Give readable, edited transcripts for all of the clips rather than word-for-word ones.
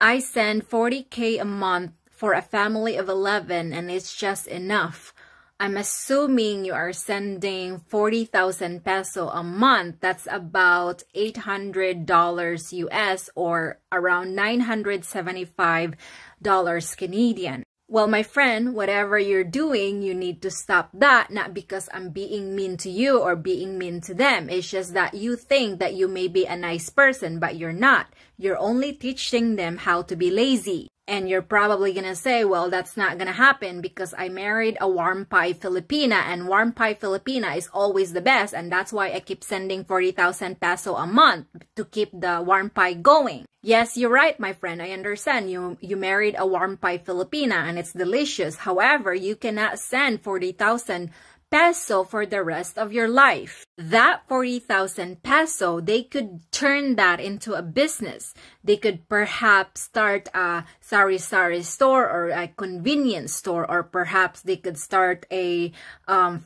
I send 40K a month for a family of 11 and it's just enough. I'm assuming you are sending 40,000 peso a month. That's about $800 US or around $975 Canadian. Well, my friend, whatever you're doing, you need to stop that, not because I'm being mean to you or being mean to them. It's just that you think that you may be a nice person, but you're not. You're only teaching them how to be lazy. And you're probably gonna say, well, that's not gonna happen because I married a warm pie Filipina and warm pie Filipina is always the best. And that's why I keep sending 40,000 peso a month to keep the warm pie going. Yes, you're right, my friend. I understand you married a warm pie Filipina and it's delicious. However, you cannot send 40,000 peso for the rest of your life. That 40,000 peso, they could turn that into a business. They could perhaps start a sari-sari store or a convenience store, or perhaps they could start a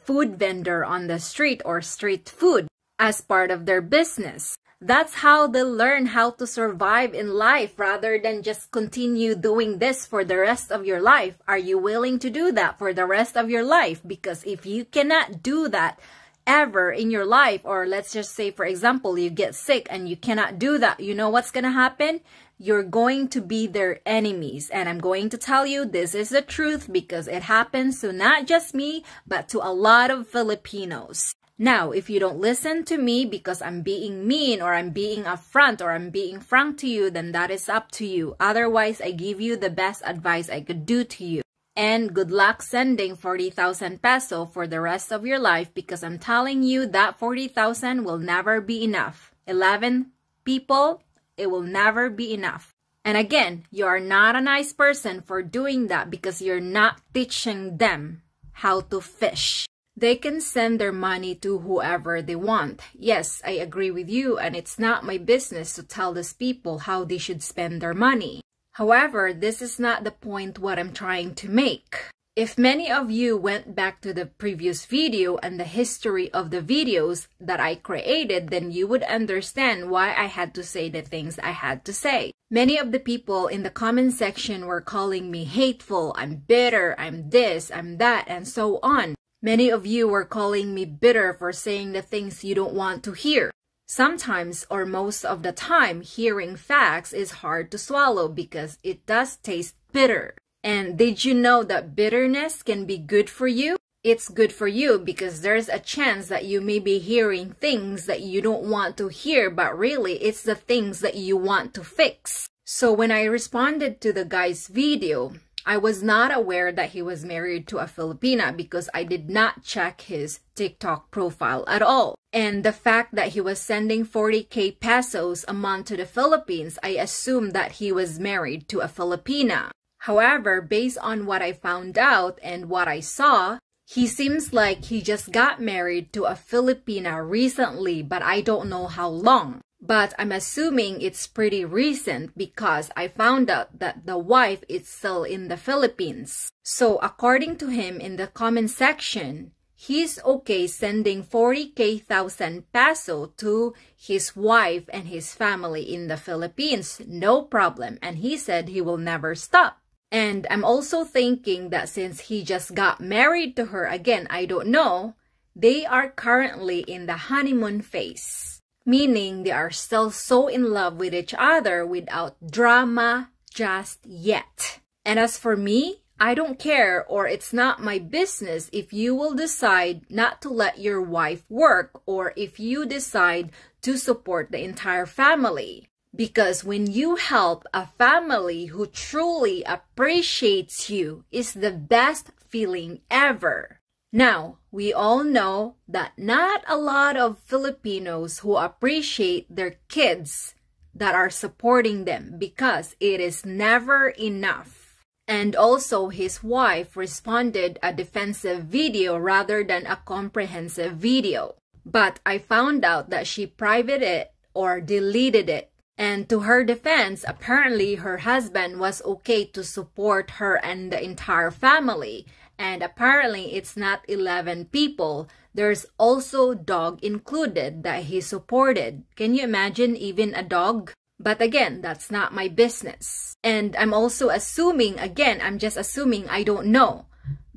food vendor on the street or street food as part of their business. That's how they learn how to survive in life rather than just continue doing this for the rest of your life. Are you willing to do that for the rest of your life? Because if you cannot do that ever in your life, or let's just say, for example, you get sick and you cannot do that, you know what's gonna happen? You're going to be their enemies. And I'm going to tell you this is the truth because it happens to not just me, but to a lot of Filipinos. Now, if you don't listen to me because I'm being mean or I'm being upfront or I'm being frank to you, then that is up to you. Otherwise, I give you the best advice I could do to you. And good luck sending 40,000 peso for the rest of your life because I'm telling you that 40,000 will never be enough. 11 people, it will never be enough. And again, you are not a nice person for doing that because you're not teaching them how to fish. They can send their money to whoever they want. Yes, I agree with you, and it's not my business to tell these people how they should spend their money. However, this is not the point what I'm trying to make. If many of you went back to the previous video and the history of the videos that I created, then you would understand why I had to say the things I had to say. Many of the people in the comment section were calling me hateful, I'm bitter, I'm this, I'm that, and so on. Many of you were calling me bitter for saying the things you don't want to hear. Sometimes, or most of the time, hearing facts is hard to swallow because it does taste bitter. And did you know that bitterness can be good for you? It's good for you because there's a chance that you may be hearing things that you don't want to hear, but really it's the things that you want to fix. So when I responded to the guy's video, I was not aware that he was married to a Filipina because I did not check his TikTok profile at all. And the fact that he was sending 40K pesos a month to the Philippines, I assumed that he was married to a Filipina. However, based on what I found out and what I saw, he seems like he just got married to a Filipina recently, but I don't know how long. But I'm assuming it's pretty recent because I found out that the wife is still in the Philippines. So according to him in the comment section, he's okay sending 40,000 peso to his wife and his family in the Philippines. No problem. And he said he will never stop. And I'm also thinking that since he just got married to her, again, I don't know, they are currently in the honeymoon phase. Meaning they are still so in love with each other without drama just yet. And as for me, I don't care, or it's not my business if you will decide not to let your wife work or if you decide to support the entire family. Because when you help a family who truly appreciates you, is the best feeling ever. Now, we all know that not a lot of Filipinos who appreciate their kids that are supporting them because it is never enough. And also, his wife responded a defensive video rather than a comprehensive video. But I found out that she privated it or deleted it. And to her defense, apparently her husband was okay to support her and the entire family. And apparently it's not 11 people. There's also dog included that he supported. Can you imagine even a dog? But again, that's not my business. And I'm also assuming, again, I'm just assuming, I don't know.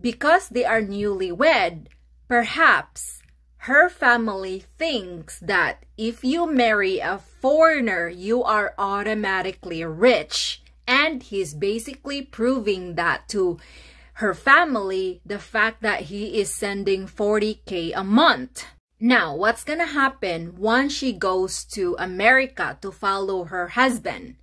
Because they are newlywed, perhaps her family thinks that if you marry a foreigner, you are automatically rich. And he's basically proving that to her family, the fact that he is sending 40K a month. Now, what's gonna happen once she goes to America to follow her husband?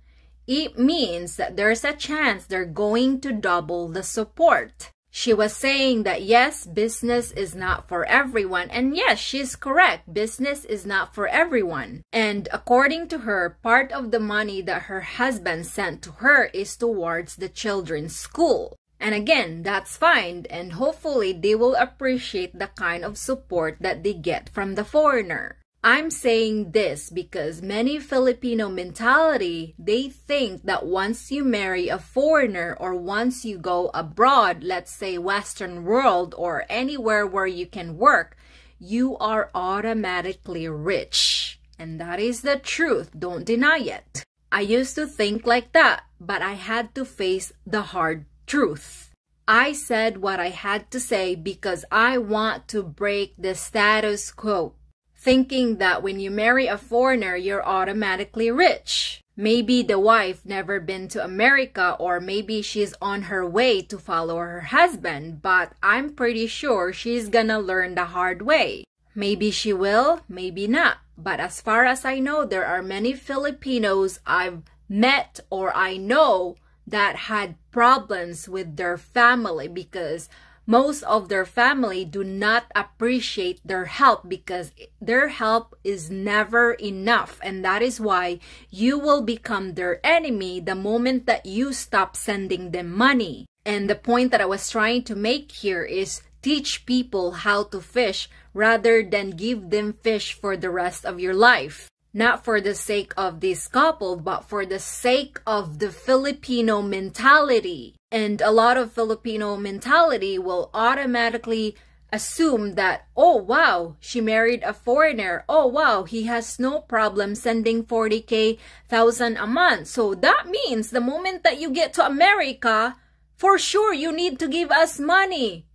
It means that there's a chance they're going to double the support. She was saying that yes, business is not for everyone. And yes, she's correct. Business is not for everyone. And according to her, part of the money that her husband sent to her is towards the children's school. And again, that's fine. And hopefully they will appreciate the kind of support that they get from the foreigner. I'm saying this because many Filipino mentality, they think that once you marry a foreigner or once you go abroad, let's say Western world or anywhere where you can work, you are automatically rich. And that is the truth. Don't deny it. I used to think like that, but I had to face the hard truth. I said what I had to say because I want to break the status quo. Thinking that when you marry a foreigner, you're automatically rich. Maybe the wife never been to America or maybe she's on her way to follow her husband, but I'm pretty sure she's gonna learn the hard way. Maybe she will, maybe not. But as far as I know, there are many Filipinos I've met or I know that had problems with their family because most of their family do not appreciate their help because their help is never enough. And that is why you will become their enemy the moment that you stop sending them money. And the point that I was trying to make here is teach people how to fish rather than give them fish for the rest of your life. Not for the sake of this couple, but for the sake of the Filipino mentality. And a lot of Filipino mentality will automatically assume that, oh wow, she married a foreigner. Oh wow, he has no problem sending 40,000 a month. So that means the moment that you get to America, for sure you need to give us money.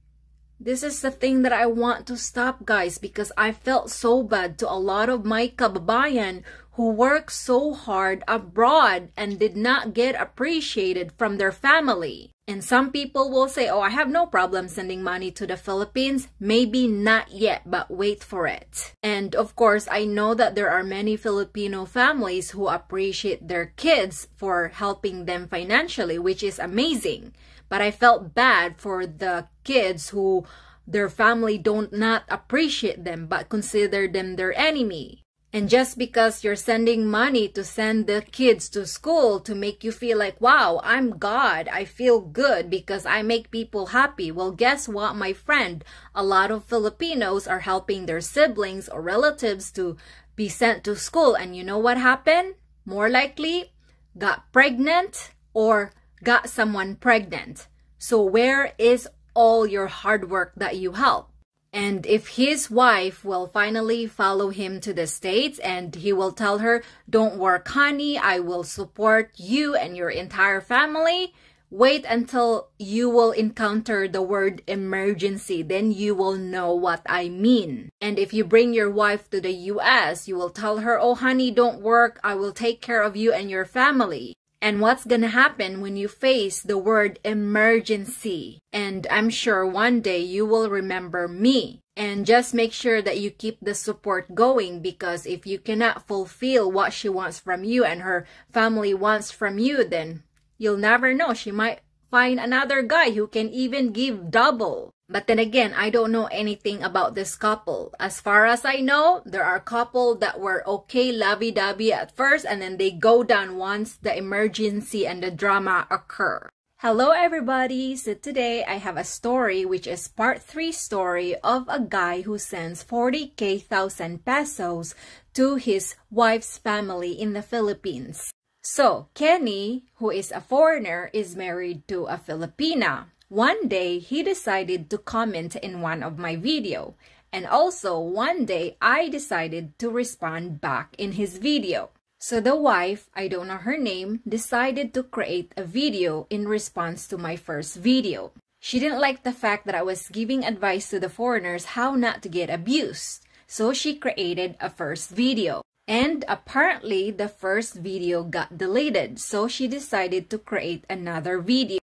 This is the thing that I want to stop, guys, because I felt so bad to a lot of my kababayan who work so hard abroad and did not get appreciated from their family. And some people will say, oh, I have no problem sending money to the Philippines. Maybe not yet, but wait for it. And of course, I know that there are many Filipino families who appreciate their kids for helping them financially, which is amazing. But I felt bad for the kids who their family don't not appreciate them but consider them their enemy. And just because you're sending money to send the kids to school to make you feel like, wow, I'm God, I feel good because I make people happy. Well, guess what, my friend? A lot of Filipinos are helping their siblings or relatives to be sent to school. And you know what happened? More likely, got pregnant or got someone pregnant. So where is all your hard work that you help? And if his wife will finally follow him to the States and he will tell her, don't work, honey, I will support you and your entire family, wait until you will encounter the word emergency. Then you will know what I mean. And if you bring your wife to the US, you will tell her, oh, honey, don't work, I will take care of you and your family. And what's gonna happen when you face the word emergency? And I'm sure one day you will remember me. And just make sure that you keep the support going, because if you cannot fulfill what she wants from you and her family wants from you, then you'll never know. She might find another guy who can even give double. But then again, I don't know anything about this couple. As far as I know, there are couples that were okay, lovey-dovey at first, and then they go down once the emergency and the drama occur. Hello everybody! So today I have a story which is part 3 story of a guy who sends 40,000 pesos to his wife's family in the Philippines. So Kenny, who is a foreigner, is married to a Filipina. One day, he decided to comment in one of my video. And also, one day, I decided to respond back in his video. So the wife, I don't know her name, decided to create a video in response to my first video. She didn't like the fact that I was giving advice to the foreigners how not to get abused. So she created a first video. And apparently the first video got deleted. So she decided to create another video.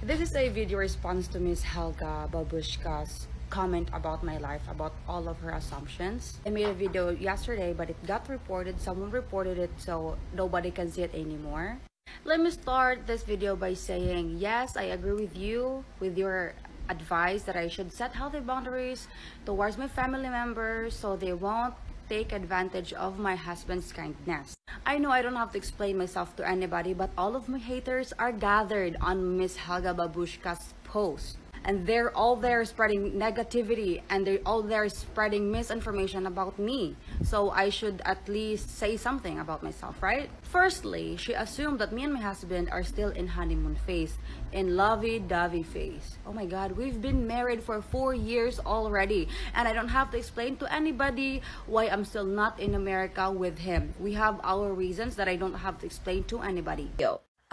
This is a video response to Miss Helga Babushka's comment about my life, about all of her assumptions. I made a video yesterday, but it got reported. Someone reported it, so nobody can see it anymore. Let me start this video by saying, yes, I agree with you, with your advice that I should set healthy boundaries towards my family members so they won't take advantage of my husband's kindness. I know I don't have to explain myself to anybody, but all of my haters are gathered on Miss Helga Babushka's post. And they're all there spreading negativity, and they're all there spreading misinformation about me. So I should at least say something about myself, right? Firstly, she assumed that me and my husband are still in honeymoon phase, in lovey-dovey phase. Oh my God, we've been married for 4 years already, and I don't have to explain to anybody why I'm still not in America with him. We have our reasons that I don't have to explain to anybody.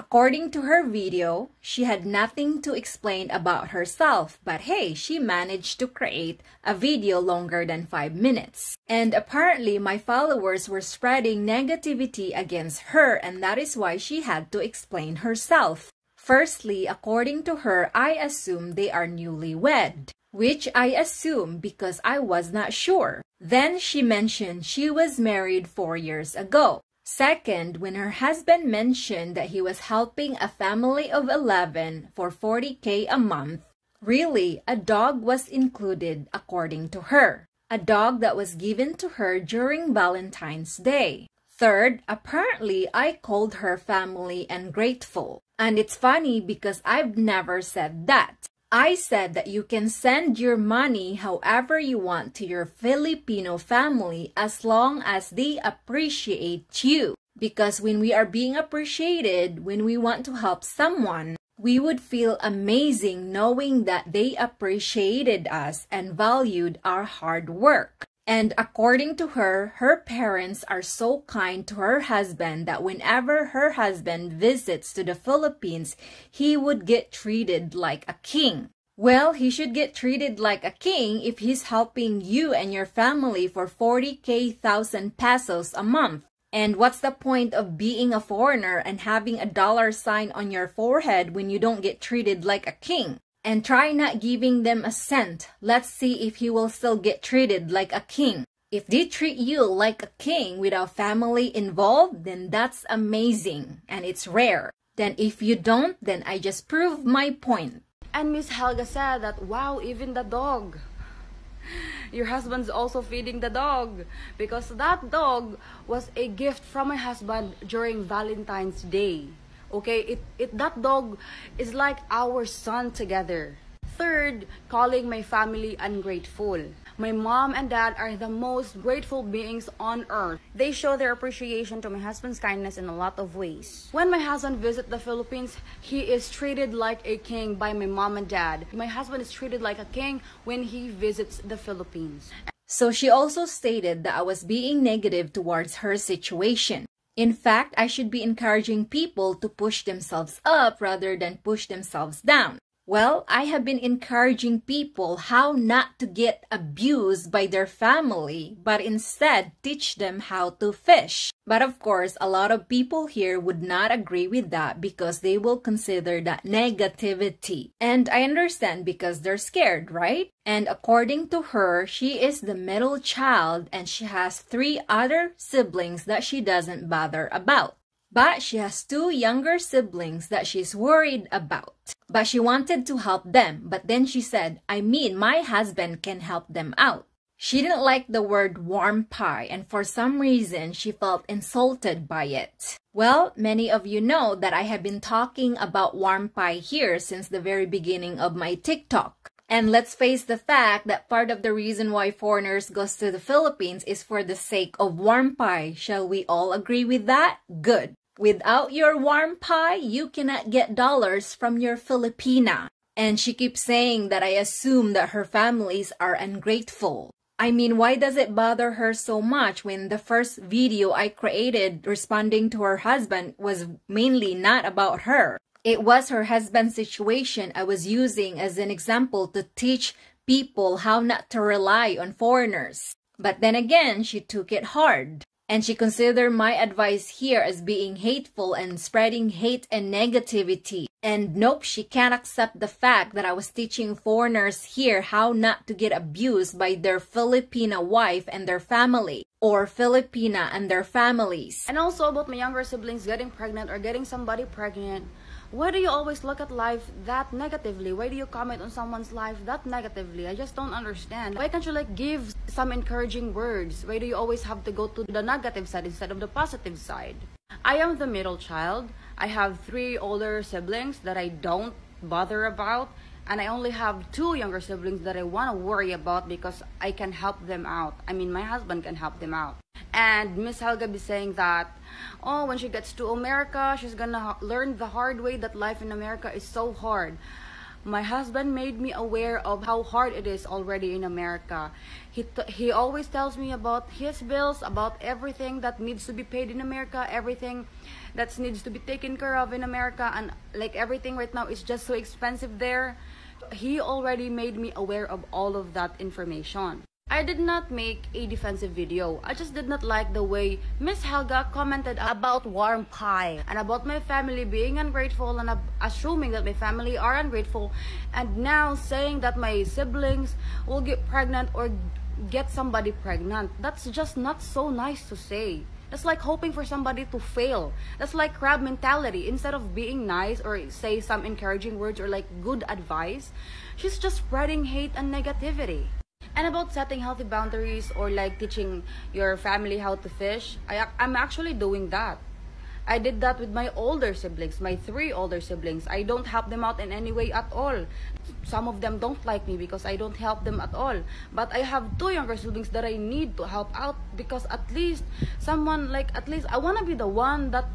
According to her video, she had nothing to explain about herself, but hey, she managed to create a video longer than 5 minutes. And apparently my followers were spreading negativity against her, and that is why she had to explain herself. Firstly, according to her, I assume they are newlywed, which I assume because I was not sure. Then she mentioned she was married 4 years ago. Second, when her husband mentioned that he was helping a family of 11 for 40K a month, really, a dog was included according to her. A dog that was given to her during Valentine's Day. Third, apparently I called her family ungrateful. And it's funny because I've never said that. I said that you can send your money however you want to your Filipino family as long as they appreciate you. Because when we are being appreciated, when we want to help someone, we would feel amazing knowing that they appreciated us and valued our hard work. And according to her, her parents are so kind to her husband that whenever her husband visits to the Philippines, he would get treated like a king. Well, he should get treated like a king if he's helping you and your family for 40,000 pesos a month. And what's the point of being a foreigner and having a dollar sign on your forehead when you don't get treated like a king? And try not giving them a cent. Let's see if he will still get treated like a king. If they treat you like a king without family involved, then that's amazing and it's rare. Then if you don't, then I just proved my point. And Miss Helga said that, wow, even the dog. Your husband's also feeding the dog. Because that dog was a gift from my husband during Valentine's Day. Okay, that dog is like our son together. Third, calling my family ungrateful. My mom and dad are the most grateful beings on earth. They show their appreciation to my husband's kindness in a lot of ways. When my husband visits the Philippines, he is treated like a king by my mom and dad. My husband is treated like a king when he visits the Philippines. So she also stated that I was being negative towards her situation. In fact, I should be encouraging people to push themselves up rather than push themselves down. Well, I have been encouraging people how not to get abused by their family, but instead teach them how to fish. But of course, a lot of people here would not agree with that because they will consider that negativity. And I understand because they're scared, right? And according to her, she is the middle child and she has 3 other siblings that she doesn't bother about. But she has 2 younger siblings that she's worried about. But she wanted to help them. But then she said, I mean, my husband can help them out. She didn't like the word warm pie, and for some reason, she felt insulted by it. Well, many of you know that I have been talking about warm pie here since the very beginning of my TikTok. And let's face the fact that part of the reason why foreigners go to the Philippines is for the sake of warm pie. Shall we all agree with that? Good. Without your warm pie, you cannot get dollars from your Filipina. And she keeps saying that I assume that her families are ungrateful. I mean, why does it bother her so much when the first video I created responding to her husband was mainly not about her? It was her husband's situation I was using as an example to teach people how not to rely on foreigners. But then again, she took it hard. And she considered my advice here as being hateful and spreading hate and negativity. And nope, she can't accept the fact that I was teaching foreigners here how not to get abused by their Filipina wife and their family, or Filipina and their families. And also about my younger siblings getting pregnant or getting somebody pregnant. Why do you always look at life that negatively? Why do you comment on someone's life that negatively? I just don't understand. Why can't you like give some encouraging words? Why do you always have to go to the negative side instead of the positive side? I am the middle child. I have 3 older siblings that I don't bother about. And I only have 2 younger siblings that I want to worry about because I can help them out. I mean, my husband can help them out. And Miss Helga be saying that, oh, when she gets to America, she's gonna learn the hard way that life in America is so hard. My husband made me aware of how hard it is already in America. He always tells me about his bills, about everything that needs to be paid in America, everything that needs to be taken care of in America, and like everything right now is just so expensive there. He already made me aware of all of that information. I did not make a defensive video. I just did not like the way Miss Helga commented about warm pie and about my family being ungrateful and assuming that my family are ungrateful, and now saying that my siblings will get pregnant or get somebody pregnant. That's just not so nice to say. That's like hoping for somebody to fail. That's like crab mentality. Instead of being nice or say some encouraging words or like good advice, she's just spreading hate and negativity. And about setting healthy boundaries or like teaching your family how to fish, I'm actually doing that. I did that with my older siblings, my 3 older siblings. I don't help them out in any way at all. Some of them don't like me because I don't help them at all. But I have 2 younger siblings that I need to help out because at least someone like, at least I want to be the one that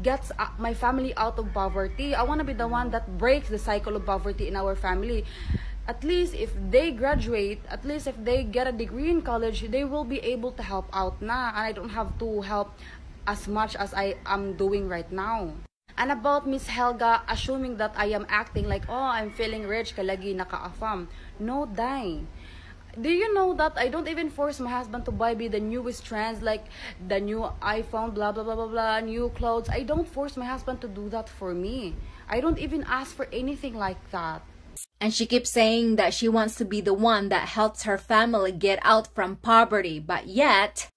gets my family out of poverty. I want to be the one that breaks the cycle of poverty in our family. At least if they graduate, at least if they get a degree in college, they will be able to help out na. And I don't have to help as much as I am doing right now. And about Miss Helga assuming that I am acting like, oh, I'm feeling rich, kalagi naka-affam. No, day. Do you know that I don't even force my husband to buy me the newest trends, like the new iPhone, blah, blah, blah, blah, blah, new clothes. I don't force my husband to do that for me. I don't even ask for anything like that. And she keeps saying that she wants to be the one that helps her family get out from poverty. But yet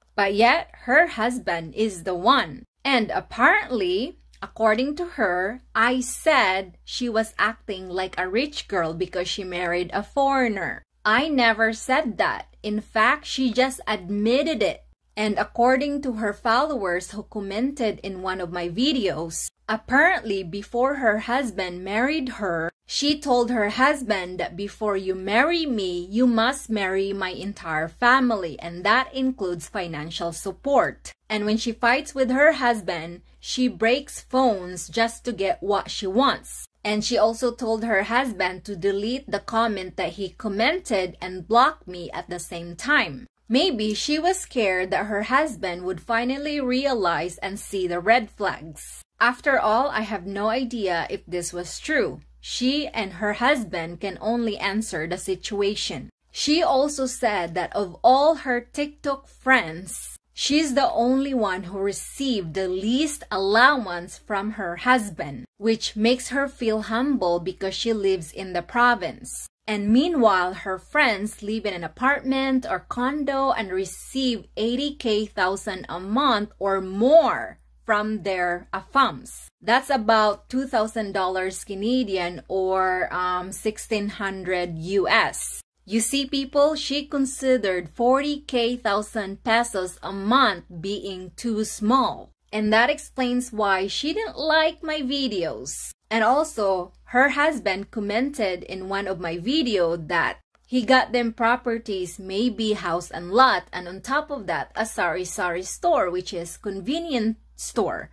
her husband is the one. And apparently, according to her, I said she was acting like a rich girl because she married a foreigner. I never said that. In fact, she just admitted it. And according to her followers who commented in one of my videos, apparently before her husband married her, she told her husband that before you marry me, you must marry my entire family, and that includes financial support. And when she fights with her husband, she breaks phones just to get what she wants. And she also told her husband to delete the comment that he commented and block me at the same time. Maybe she was scared that her husband would finally realize and see the red flags. After all, I have no idea if this was true. She and her husband can only answer the situation. She also said that of all her TikTok friends, she's the only one who received the least allowance from her husband, which makes her feel humble because she lives in the province. And meanwhile, her friends live in an apartment or condo and receive 80,000 a month or more from their AFAMs. That's about $2,000 Canadian or 1,600 US. You see, people, she considered 40,000 pesos a month being too small. And that explains why she didn't like my videos. And also, her husband commented in one of my videos that he got them properties, maybe house and lot, and on top of that, a sari-sari store, which is convenience store.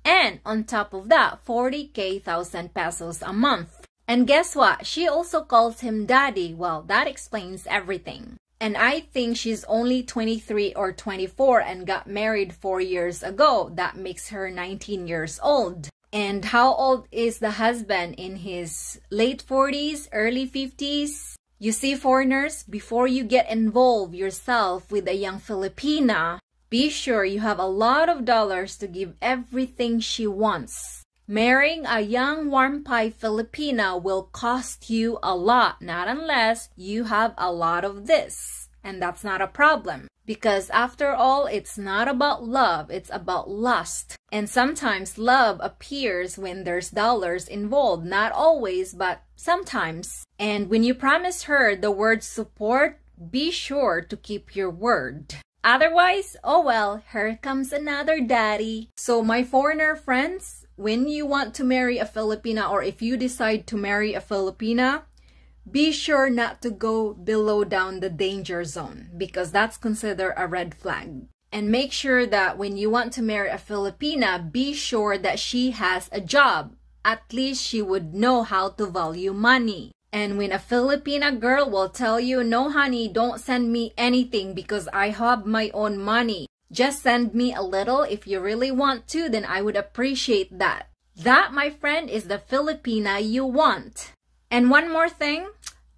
And on top of that, 40,000 pesos a month. And guess what? She also calls him daddy. Well, that explains everything. And I think she's only 23 or 24 and got married 4 years ago. That makes her 19 years old. And how old is the husband? In his late 40s, early 50s? You see, foreigners, before you get involved yourself with a young Filipina, be sure you have a lot of dollars to give everything she wants. Marrying a young warm pie Filipina will cost you a lot, not unless you have a lot of this. And that's not a problem. Because after all, it's not about love, it's about lust. And sometimes love appears when there's dollars involved. Not always, but sometimes. And when you promise her the word support, be sure to keep your word. Otherwise, oh well, here comes another daddy. So my foreigner friends, when you want to marry a Filipina, or if you decide to marry a Filipina, be sure not to go below down the danger zone, because that's considered a red flag. And make sure that when you want to marry a Filipina, be sure that she has a job. At least she would know how to value money. And when a Filipina girl will tell you, no honey, don't send me anything because I have my own money. Just send me a little if you really want to, then I would appreciate that. That, my friend, is the Filipina you want. And one more thing,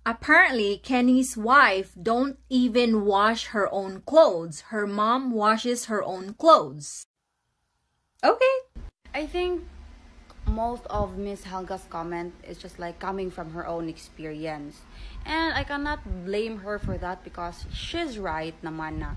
apparently Kenny's wife don't even wash her own clothes. Her mom washes her own clothes. Okay. I think most of Miss Helga's comment is just like coming from her own experience. And I cannot blame her for that because she's right naman na.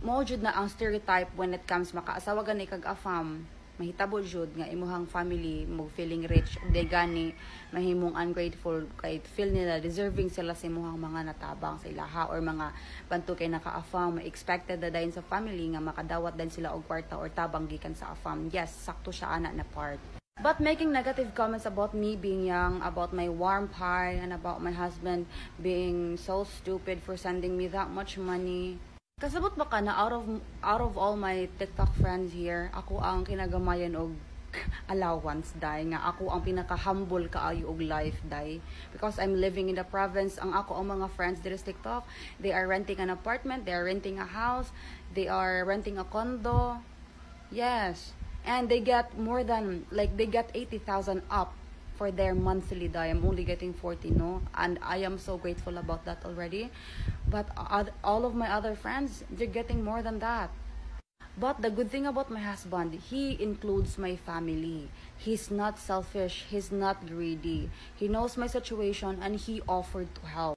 Mo jud na ang stereotype when it comes makaasawa gani kag afam. Mahitabo jud nga imuhang family mo feeling rich ug gani mahimong ungrateful kay feel nila deserving sila sa imuhang mga natabang sa ilaha or mga bantu kay naka-afam, expected na dayon sa family nga makadawat din sila og kwarta or tabang gikan sa afam. Yes, sakto siya ana na part. But making negative comments about me being young, about my warm pie, and about my husband being so stupid for sending me that much money. Kasabot ba ka na out of all my TikTok friends here, ako ang kinagamayan og allowance dai nga ako ang pinaka-humble kaayo og life dai because I'm living in the province. Ang ako ang mga friends dito sa TikTok, they are renting an apartment, they are renting a house, they are renting a condo. Yes. And they get more than they get 80,000 up for their monthly dai. I'm only getting 40, no? And I am so grateful about that already. But all of my other friends, they're getting more than that. But the good thing about my husband, he includes my family. He's not selfish, he's not greedy. He knows my situation and he offered to help.